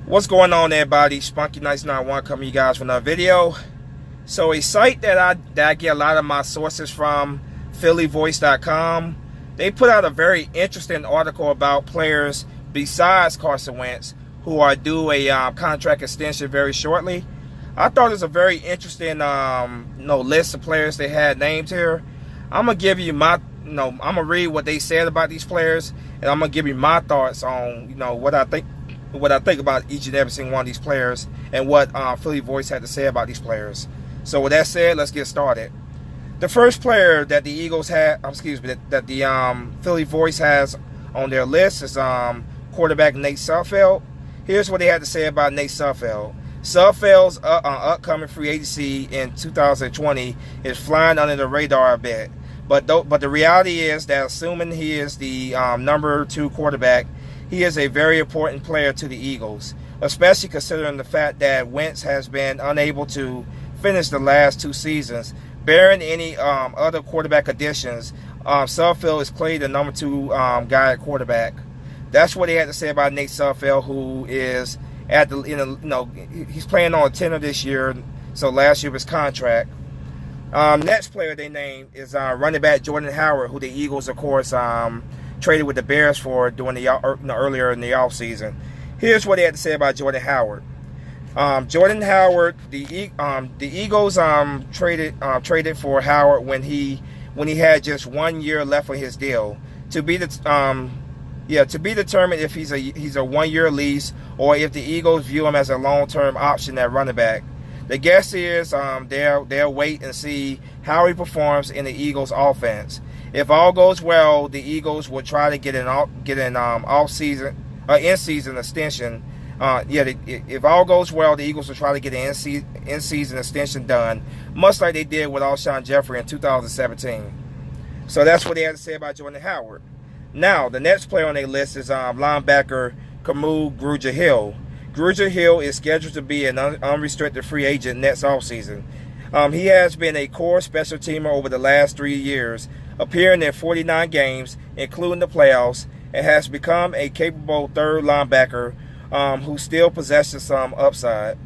What's going on, everybody? Spunky Nights 91 coming to you guys with another video. So a site that I get a lot of my sources from, phillyvoice.com, they put out a very interesting article about players besides Carson Wentz who are due a contract extension very shortly. I thought it was a very interesting list of players they had named here. I'm gonna give you my I'm gonna read what they said about these players, and I'm gonna give you my thoughts on what I think about each and every single one of these players and what Philly Voice had to say about these players. So with that said, let's get started. The first player that the Eagles had, that the Philly Voice has on their list is quarterback Nate Sudfeld. Here's what they had to say about Nate Sudfeld. Sudfeld's upcoming free agency in 2020 is flying under the radar a bit, but the reality is that assuming he is the number 2 quarterback, he is a very important player to the Eagles, especially considering the fact that Wentz has been unable to finish the last 2 seasons. Barring any other quarterback additions, Sudfeld is clearly the number 2 guy at quarterback. That's what they had to say about Nate Sudfeld, who is he's playing on a tenor this year, so last year was contract. Next player they named is running back Jordan Howard, who the Eagles, of course, traded with the Bears for earlier in the offseason. Here's what they had to say about Jordan Howard. Jordan Howard, the Eagles traded for Howard when he had just 1 year left on his deal, to be determined if he's a 1 year lease or if the Eagles view him as a long-term option at running back. The guess is they'll wait and see how he performs in the Eagles offense. If all goes well, the Eagles will try to get an in-season extension. If all goes well, the Eagles will try to get an in-season extension done, much like they did with Alshon Jeffrey in 2017. So that's what they had to say about Jordan Howard. Now, the next player on their list is linebacker Kamu Grugier-Hill. Grugier-Hill is scheduled to be an unrestricted free agent next offseason. He has been a core special teamer over the last 3 years, appearing in 49 games, including the playoffs, and has become a capable third linebacker who still possesses some upside.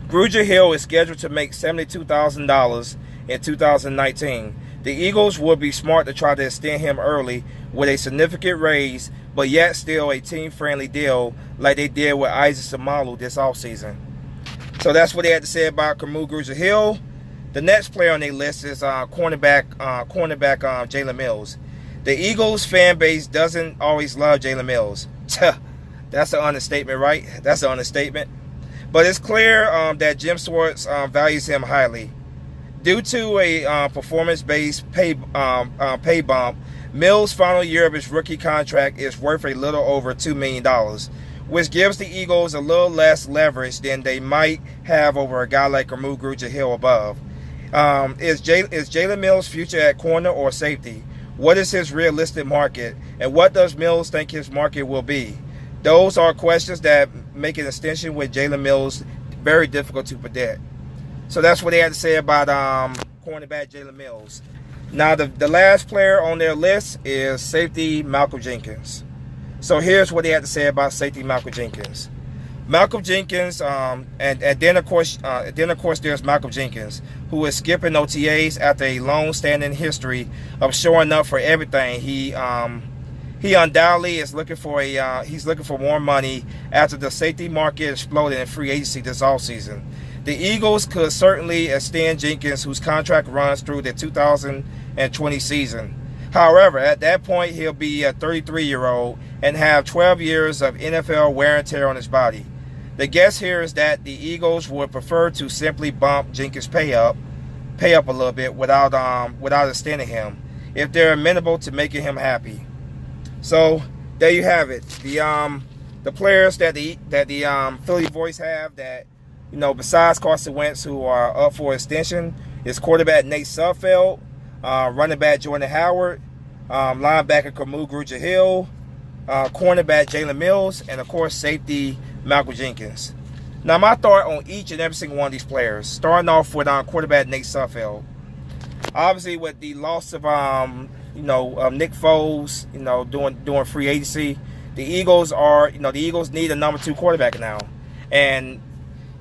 Grugier-Hill is scheduled to make $72,000 in 2019. The Eagles would be smart to try to extend him early with a significant raise, but yet still a team-friendly deal like they did with Isaac Seumalo this offseason. So that's what they had to say about Kamu Grugier-Hill. The next player on their list is cornerback Jalen Mills. The Eagles fan base doesn't always love Jalen Mills. That's an understatement, right? That's an understatement. But it's clear that Jim Schwartz values him highly. Due to a performance-based pay bump, Mills' final year of his rookie contract is worth a little over $2 million, which gives the Eagles a little less leverage than they might have over a guy like Kamu Grugier-Hill above. Is Jalen Mills' future at corner or safety? What is his realistic market? And what does Mills think his market will be? Those are questions that make an extension with Jalen Mills very difficult to predict. So that's what they had to say about cornerback Jalen Mills. Now, the last player on their list is safety Malcolm Jenkins. So here's what they had to say about safety Malcolm Jenkins. Malcolm Jenkins, and then of course there's Malcolm Jenkins, who is skipping OTAs after a long-standing history of showing up for everything. He undoubtedly is looking for more money after the safety market exploded in free agency this offseason. The Eagles could certainly extend Jenkins, whose contract runs through the 2020 season. However, at that point, he'll be a 33-year-old and have 12 years of NFL wear and tear on his body. The guess here is that the Eagles would prefer to simply bump Jenkins' pay up a little bit without extending him, if they're amenable to making him happy. So there you have it. The players that the Philly Voice have that, besides Carson Wentz, who are up for extension, is quarterback Nate Sudfeld, running back Jordan Howard, linebacker Kamu Grugier-Hill, cornerback Jalen Mills, and of course safety Malcolm Jenkins. Now, my thought on each and every single one of these players, starting off with quarterback Nate Sudfeld. Obviously, with the loss of Nick Foles, doing free agency, the Eagles are, the Eagles need a number 2 quarterback now. And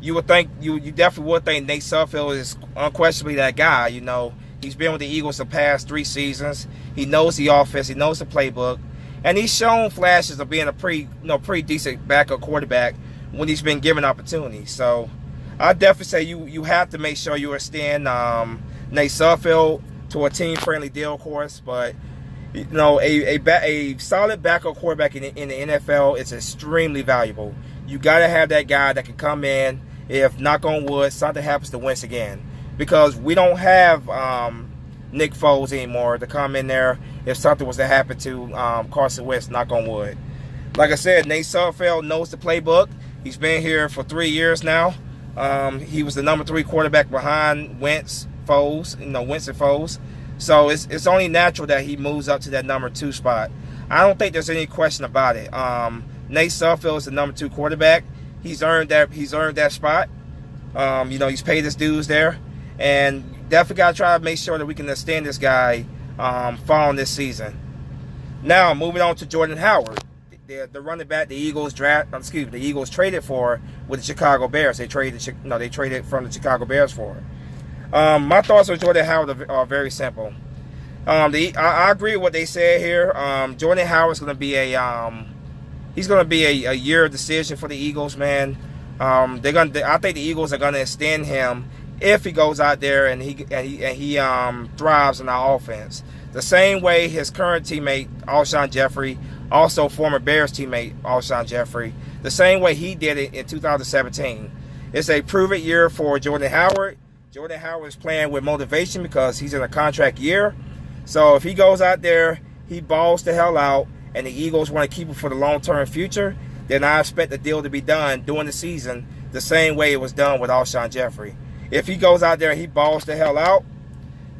you would think, you definitely would think Nate Sudfeld is unquestionably that guy. He's been with the Eagles the past 3 seasons. He knows the offense. He knows the playbook. And he's shown flashes of being a pretty decent backup quarterback when he's been given opportunities. So I definitely say you have to make sure you extend Nate Sudfeld to a team-friendly deal, of course. But a solid backup quarterback in the NFL is extremely valuable. You got to have that guy that can come in if, knock on wood, something happens to Wentz again. Because we don't have Nick Foles anymore to come in there if something was to happen to Carson Wentz, knock on wood. Like I said, Nate Sudfeld knows the playbook. He's been here for 3 years now. He was the number 3 quarterback behind Wentz and Foles. So it's only natural that he moves up to that number 2 spot. I don't think there's any question about it. Nate Sudfeld is the number 2 quarterback. He's earned that spot. He's paid his dues there. And definitely got to try to make sure that we can extend this guy following this season. Now, moving on to Jordan Howard, the running back the Eagles traded for with the Chicago Bears. They traded from the Chicago Bears for. My thoughts on Jordan Howard are very simple. I agree with what they said here. Jordan Howard's going to be a year decision for the Eagles, man. I think the Eagles are going to extend him if he goes out there and he thrives in our offense. The same way his current teammate, Alshon Jeffrey, also former Bears teammate, Alshon Jeffrey, the same way he did it in 2017. It's a prove-it year for Jordan Howard. Jordan Howard is playing with motivation because he's in a contract year. So if he goes out there, he balls the hell out, and the Eagles want to keep him for the long-term future, then I expect the deal to be done during the season the same way it was done with Alshon Jeffrey. If he goes out there and he balls the hell out,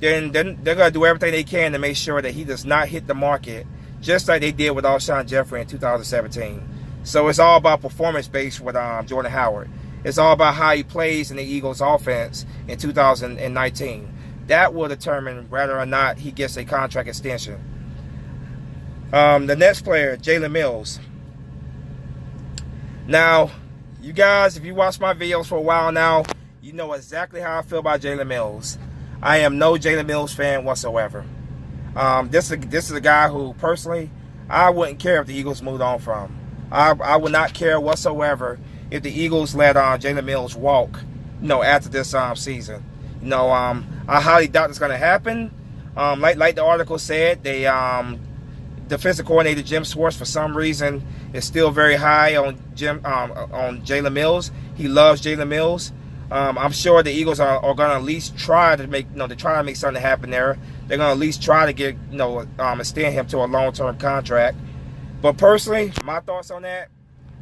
then they're going to do everything they can to make sure that he does not hit the market, just like they did with Alshon Jeffrey in 2017. So it's all about performance-based with Jordan Howard. It's all about how he plays in the Eagles' offense in 2019. That will determine whether or not he gets a contract extension. The next player, Jalen Mills. Now, you guys, if you watch my videos for a while now, you know exactly how I feel about Jalen Mills. I am no Jalen Mills fan whatsoever. This is a guy who, personally, I wouldn't care if the Eagles moved on from. I would not care whatsoever if the Eagles let Jalen Mills walk, after this season. I highly doubt it's going to happen. Like the article said, defensive coordinator Jim Schwartz, for some reason, is still very high on Jalen Mills. He loves Jalen Mills. I'm sure the Eagles are going to at least try to make something happen there. They're going to at least try to get extend him to a long-term contract. But personally, my thoughts on that,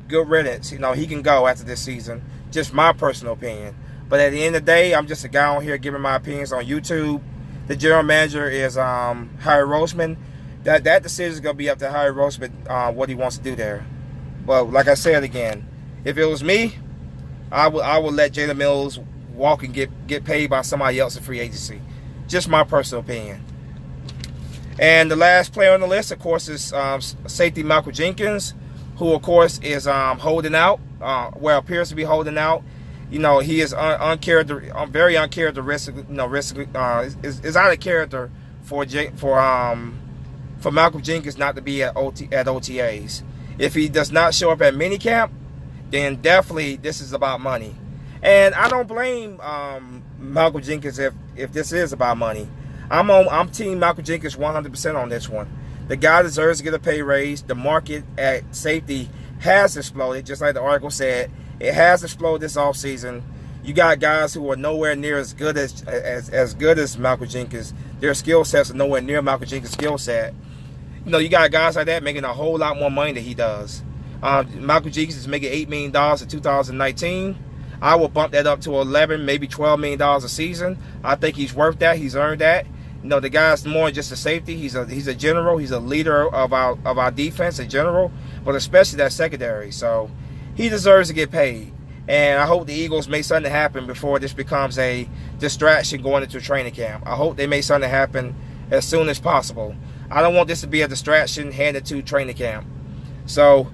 good riddance. He can go after this season. Just my personal opinion. But at the end of the day, I'm just a guy on here giving my opinions on YouTube. The general manager is Harry Roseman. That decision is going to be up to Harry Roseman, what he wants to do there. But like I said again, if it was me, I would let Jalen Mills walk and get paid by somebody else in free agency. Just my personal opinion. And the last player on the list, of course, is safety Michael Jenkins, who, of course, is holding out. Appears to be holding out. He is very uncharacteristic. Is out of character for Michael Jenkins not to be at OTAs. If he does not show up at minicamp, then definitely this is about money. And I don't blame Michael Jenkins if this is about money. I'm team Michael Jenkins 100% on this one. The guy deserves to get a pay raise. The market at safety has exploded, just like the article said. It has exploded this offseason. You got guys who are nowhere near as good as Michael Jenkins. Their skill sets are nowhere near Michael Jenkins' skill set. You got guys like that making a whole lot more money than he does. Michael Jenkins is making $8 million in 2019. I will bump that up to $11, maybe $12 million a season. I think he's worth that. He's earned that. The guy's more than just a safety. He's a general. He's a leader of our defense in general, but especially that secondary. So he deserves to get paid. And I hope the Eagles make something happen before this becomes a distraction going into training camp. I hope they make something happen as soon as possible. I don't want this to be a distraction headed to training camp. So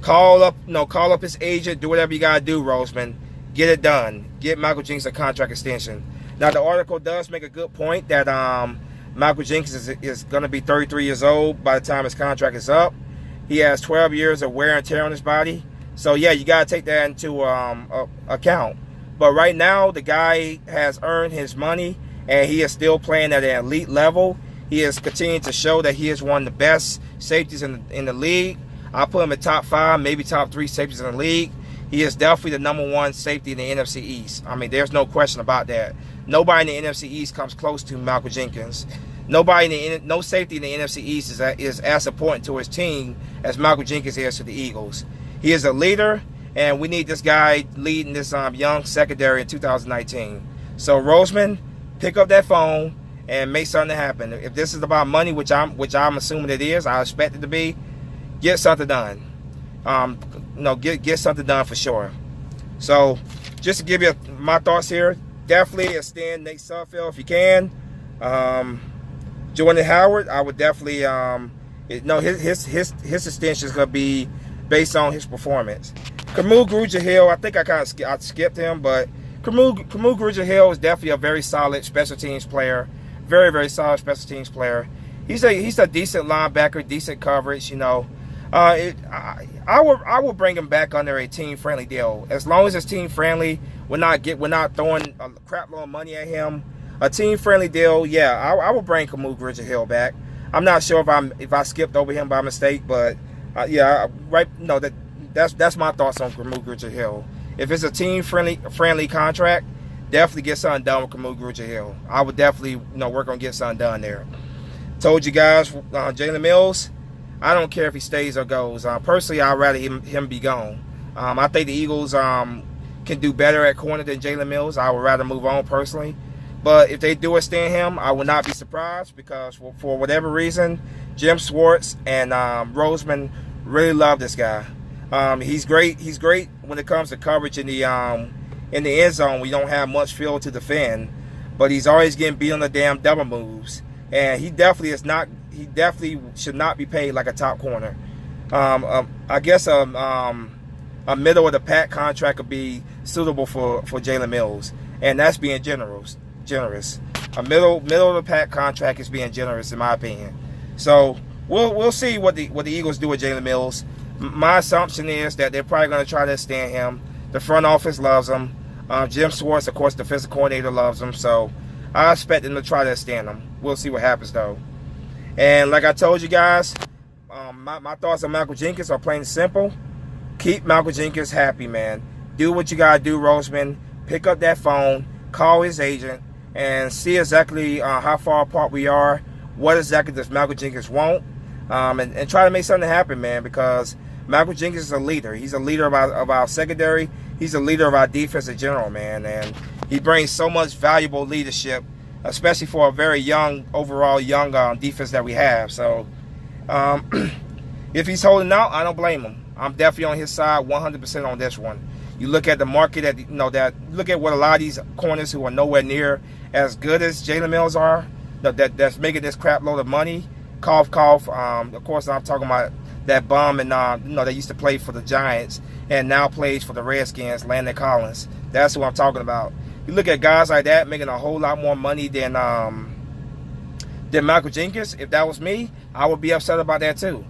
call up his agent, do whatever you gotta do, Roseman. Get it done. Get Michael Jenkins a contract extension. Now the article does make a good point that Michael Jenkins is going to be 33 years old by the time his contract is up. He has 12 years of wear and tear on his body. So, yeah, you got to take that into account. But right now, the guy has earned his money, and he is still playing at an elite level. He is continuing to show that he is one of the best safeties in the league. I'll put him in top 5, maybe top 3 safeties in the league. He is definitely the number 1 safety in the NFC East. I mean, there's no question about that. Nobody in the NFC East comes close to Michael Jenkins. No safety in the NFC East is as important to his team as Michael Jenkins is to the Eagles. He is a leader, and we need this guy leading this young secondary in 2019. So, Roseman, pick up that phone and make something happen. If this is about money, which I'm assuming it is, I expect it to be, get something done. Get something done for sure. So, just to give you my thoughts here, definitely extend Nate Sudfeld if you can. Jordan Howard, I would definitely his extension is going to be based on his performance. Kamu Grugier-Hill, I think I skipped him, but Kamu Grugier-Hill is definitely a very solid special teams player. Very, very solid special teams player. He's a decent linebacker, decent coverage, I will bring him back under a team-friendly deal. As long as it's team-friendly, we're not throwing a crap load of money at him. A team-friendly deal, yeah, I will bring Kamu Grugier-Hill back. I'm not sure if I skipped over him by mistake, but that's my thoughts on Kamu Grugier-Hill. If it's a team-friendly contract, definitely get something done with Kamu Grugier-Hill. I would definitely work on getting something done there. Told you guys, Jalen Mills, I don't care if he stays or goes. Personally, I'd rather him be gone. I think the Eagles can do better at corner than Jalen Mills. I would rather move on personally. But if they do extend him, I would not be surprised because for whatever reason, Jim Schwartz and Roseman really love this guy. He's great. He's great when it comes to coverage in the end zone. We don't have much field to defend, but he's always getting beat on the damn double moves. And he definitely should not be paid like a top corner. I guess a middle of the pack contract would be suitable for Jalen Mills, and that's being generous. A middle of the pack contract is being generous in my opinion. So we'll see what the Eagles do with Jalen Mills. My assumption is that they're probably going to try to extend him. The front office loves him. Jim Schwartz, of course, the defensive coordinator, loves him. So I expect them to try to extend him. We'll see what happens though. And like I told you guys, my thoughts on Michael Jenkins are plain and simple. Keep Michael Jenkins happy, man. Do what you got to do, Roseman. Pick up that phone, call his agent, and see exactly how far apart we are. What exactly does Michael Jenkins want? And try to make something happen, man, because Michael Jenkins is a leader. He's a leader of our secondary. He's a leader of our defense in general, man. And he brings so much valuable leadership, especially for a very overall young defense that we have. So if he's holding out, I don't blame him. I'm definitely on his side 100% on this one. You look at the market, look at what a lot of these corners who are nowhere near as good as Jalen Mills are, that's making this crap load of money. Cough, cough. Of course, I'm talking about that bum and that used to play for the Giants and now plays for the Redskins, Landon Collins. That's who I'm talking about. You look at guys like that making a whole lot more money than Michael Jenkins. If that was me, I would be upset about that too.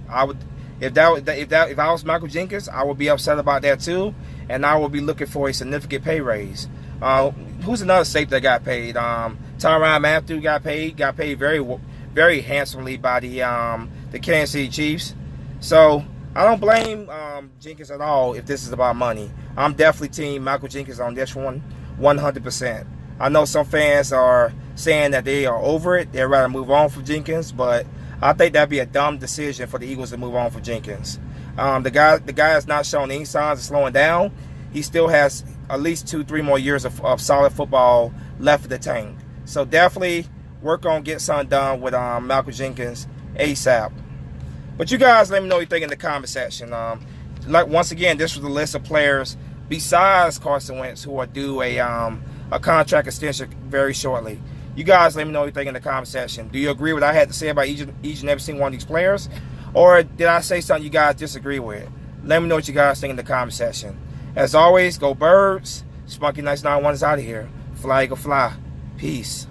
If I was Michael Jenkins, I would be upset about that too, and I would be looking for a significant pay raise. Who's another safety that got paid? Tyrann Mathieu got paid very, very handsomely by the Kansas City Chiefs. So I don't blame Jenkins at all if this is about money. I'm definitely team Michael Jenkins on this one, 100%. I know some fans are saying that they are over it. They'd rather move on from Jenkins, but I think that'd be a dumb decision for the Eagles to move on from Jenkins. The guy has not shown any signs of slowing down. He still has at least 2-3 more years of solid football left in the tank. So definitely work on getting something done with Michael Jenkins ASAP. But you guys let me know what you think in the comment section. Once again, this was a list of players besides Carson Wentz who are due a contract extension very shortly. You guys let me know what you think in the comment section. Do you agree with what I had to say about each and every single one of these players? Or did I say something you guys disagree with? Let me know what you guys think in the comment section. As always, go Birds. Spunky Nice 91 is out of here. Fly, Eagle, fly. Peace.